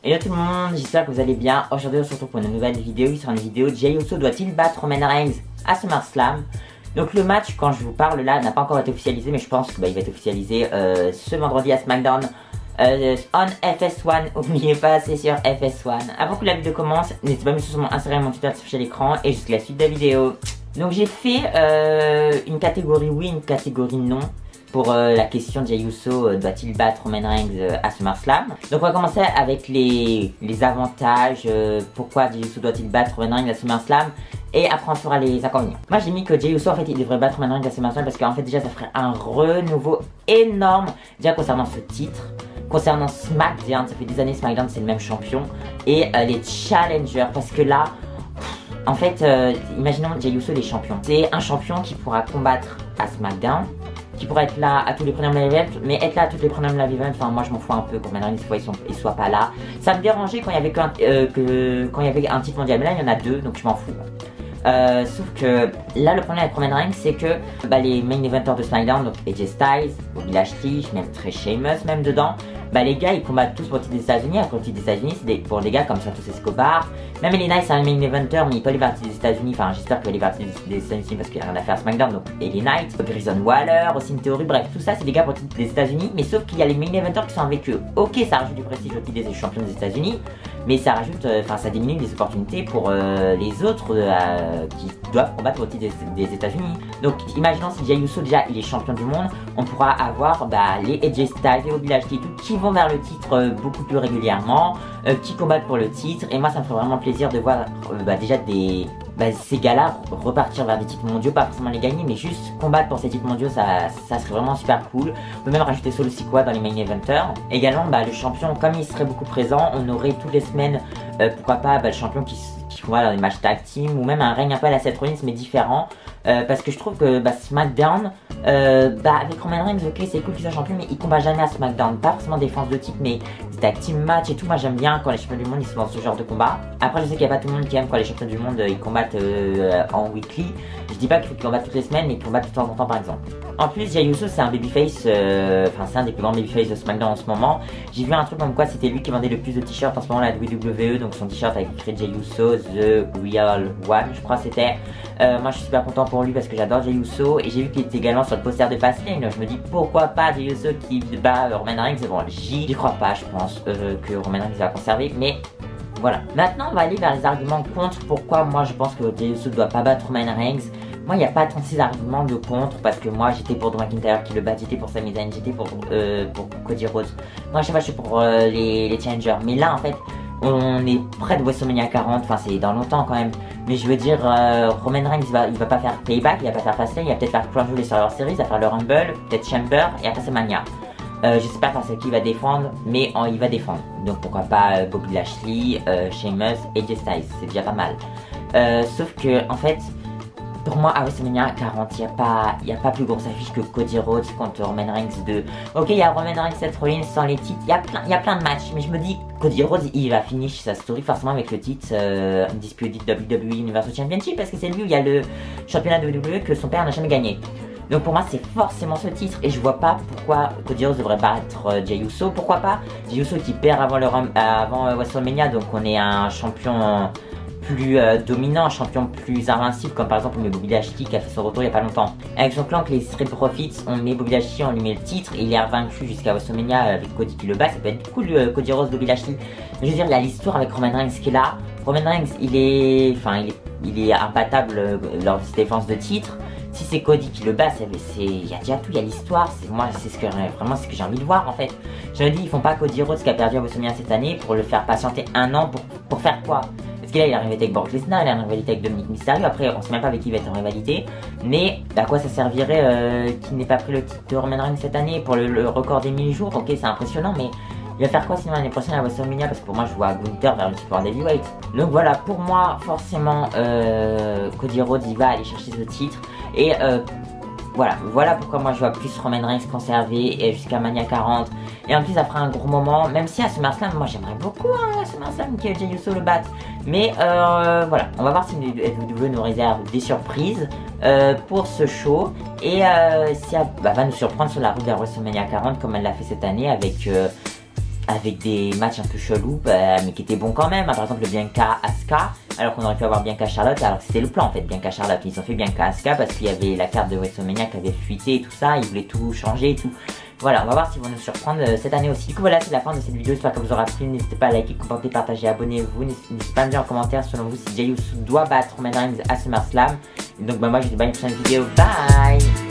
Hello tout le monde, j'espère que vous allez bien. Aujourd'hui on se retrouve pour une nouvelle vidéo. Il sera une vidéo Jey Uso doit-il battre Roman Reigns à SummerSlam. Donc le match, quand je vous parle là, n'a pas encore été officialisé, mais je pense qu'il va être officialisé ce vendredi à SmackDown on FS1. N'oubliez pas, c'est sur FS1. Avant que la vidéo commence, n'hésitez pas à me suivre sur mon Instagram, mon Twitter sur l'écran et jusqu'à la suite de la vidéo. Donc j'ai fait une catégorie oui, une catégorie non. Pour la question de Jey Uso, doit-il battre Roman Reigns à SummerSlam? Donc on va commencer avec les avantages, pourquoi Jey Uso doit-il battre Roman Reigns à SummerSlam, et après on fera les inconvénients. Moi j'ai mis que Jey Uso en fait il devrait battre Roman Reigns à SummerSlam parce qu'en fait déjà ça ferait un renouveau énorme déjà concernant ce titre. Concernant SmackDown, ça fait des années SmackDown c'est le même champion, et les challengers, parce que là en fait imaginons Jey Uso les champions, c'est un champion qui pourra combattre à SmackDown, qui pourrait être là à tous les premiers live events, mais être là à toutes les premiers live events, enfin moi je m'en fous un peu quand maintenant ils soient pas là. Ça me dérangeait quand il y avait quand il y avait un titre mondial, mais là il y en a deux, donc je m'en fous. Sauf que là le problème avec Roman Reigns c'est que les main eventers de SmackDown, donc AJ Styles, Bobby Lashley, même très Sheamus même dedans, les gars ils combattent tous pour le titre des États-Unis. Pour le titre des États-Unis c'est pour les gars comme Santos Escobar, même LA c'est un main eventer mais il peut aller vers le titre des États-Unis, enfin j'espère qu'il va aller vers le titre des États-Unis parce qu'il a rien à faire à SmackDown, donc LA Knight, Grayson Waller, Austin Theory, bref tout ça c'est des gars pour le titre des États-Unis, mais sauf qu'il y a les main eventers qui sont avec eux. Ok, ça rajoute du prestige au titre des champions des États-Unis, mais ça rajoute, ça diminue les opportunités pour les autres qui doivent combattre au titre des États-Unis. Donc imaginons si Jey Uso déjà il est champion du monde, on pourra avoir les AJ Styles et Bobby Lashley qui vont vers le titre beaucoup plus régulièrement, qui combattent pour le titre, et moi ça me fait vraiment plaisir de voir déjà ces gars-là repartir vers des titres mondiaux, pas forcément les gagner, mais juste combattre pour ces titres mondiaux, ça serait vraiment super cool. On peut même rajouter Solo Sikoa dans les main eventers. Également, le champion, comme il serait beaucoup présent, on aurait toutes les semaines, pourquoi pas, le champion qui combat dans les matchs tag team, ou même un règne un peu à la Seth Rollins, mais différent. Parce que je trouve que SmackDown, avec Roman Reigns, ok, c'est cool qu'il soit champion, mais il combat jamais à SmackDown. Pas forcément défense de titre, mais des tag team match et tout. Moi j'aime bien quand les champions du monde ils sont dans ce genre de combat. Après, je sais qu'il n'y a pas tout le monde qui aime quand les champions du monde ils combattent en weekly. Je dis pas qu'il faut qu'ils combattent toutes les semaines, mais qu'ils combattent de temps en temps par exemple. En plus, Jey Uso c'est un babyface, c'est un des plus grands babyface de SmackDown en ce moment. J'ai vu un truc comme quoi c'était lui qui vendait le plus de t-shirts en ce moment à la WWE, donc son t-shirt avec écrit Jey Uso, The Real One, je crois c'était. Moi je suis super content pour lui parce que j'adore Jey Uso, et j'ai vu qu'il était également sur le poster de Fastlane. Je me dis pourquoi pas Jey Uso qui bat Roman Reigns. Bon, j'y crois pas, je pense que Roman Reigns va conserver, mais voilà. Maintenant on va aller vers les arguments contre pourquoi moi je pense que Jey Uso doit pas battre Roman Reigns. Moi il n'y a pas 36 arguments de contre, parce que moi j'étais pour Drew McIntyre qui le bat, j'étais pour Sami Zayn, j'étais pour Cody Rhodes. Moi à chaque fois je suis pour les challengers, mais là en fait on est près de WrestleMania 40, enfin c'est dans longtemps quand même. Mais je veux dire, Roman Reigns il va pas faire Payback, il va pas faire Fastlane, il va peut-être faire Crown Jewel et Survivor Series, il va faire le Rumble, peut-être Chamber, et après c'est Mania. Je sais pas c'est qui il va défendre, mais il va défendre. Donc pourquoi pas Bobby Lashley, Sheamus et AJ Styles, c'est déjà pas mal. Sauf que en fait, pour moi à WrestleMania 40, il y a pas plus grosse affiche que Cody Rhodes contre Roman Reigns 2. Ok, il y a Roman Reigns, Seth Rollins sans les titres, il y a plein de matchs, mais je me dis Cody Rhodes il va finish sa story forcément avec le titre Undisputed WWE Universal Championship, parce que c'est lui où il y a le championnat de WWE que son père n'a jamais gagné. Donc pour moi c'est forcément ce titre, et je vois pas pourquoi Cody Rhodes devrait battre Jey Uso. Pourquoi pas Jey Uso qui perd avant WrestleMania, donc on est un champion plus dominant, un champion plus invincible, comme par exemple Bobby Lashley qui a fait son retour il y a pas longtemps. Avec son clan que les Street Profits, on met Bobby Lashley, on lui met le titre, et il est invaincu jusqu'à WrestleMania avec Cody qui le bat. Ça peut être cool Cody Rhodes, Bobby Lashley. Mais je veux dire, il y a l'histoire avec Roman Reigns qui est là. Roman Reigns il est imbattable lors de ses défenses de titre. Si c'est Cody qui le bat, il y a déjà tout, il y a l'histoire. Moi c'est vraiment ce que j'ai envie de voir en fait. Je me dis, ils font pas Cody Rhodes qui a perdu à WrestleMania cette année pour le faire patienter un an pour faire quoi? Parce que là il a rivalité avec Brock Lesnar, il a une rivalité avec Dominic Mysterio, après on sait même pas avec qui il va être en rivalité. Mais à quoi ça servirait qu'il n'ait pas pris le titre de Roman Reigns cette année pour le record des 1000 jours? Ok, c'est impressionnant, mais il va faire quoi sinon l'année prochaine à WrestleMania? Parce que pour moi je vois Gunther vers le titre en heavyweight. Donc voilà, pour moi forcément Cody Rhodes il va aller chercher ce titre, et voilà pourquoi moi je vois plus Roman Reigns conserver et jusqu'à Mania 40. Et en plus ça fera un gros moment, même si à SummerSlam moi j'aimerais beaucoup à SummerSlam que Jey Uso le batte. Mais voilà, on va voir si WWE nous réserve des surprises pour ce show, et si elle va nous surprendre sur la route de WrestleMania 40 comme elle l'a fait cette année avec avec des matchs un peu chelous, bah, mais qui étaient bons quand même. Par exemple, le Bianca Asuka, alors qu'on aurait pu avoir Bianca Charlotte, alors que c'était le plan en fait, Bianca Charlotte. Ils ont fait Bianca Asuka parce qu'il y avait la carte de WrestleMania qui avait fuité et tout ça, ils voulaient tout changer et tout. Voilà, on va voir s'ils vont nous surprendre cette année aussi. Du coup, voilà, c'est la fin de cette vidéo. J'espère que vous aura plu. N'hésitez pas à liker, commenter, partager, abonnez-vous. N'hésitez pas à me dire en commentaire selon vous si Jey Uso doit battre Roman Reigns à SummerSlam. Et donc, bah, moi, je vous dis bye, une prochaine vidéo. Bye!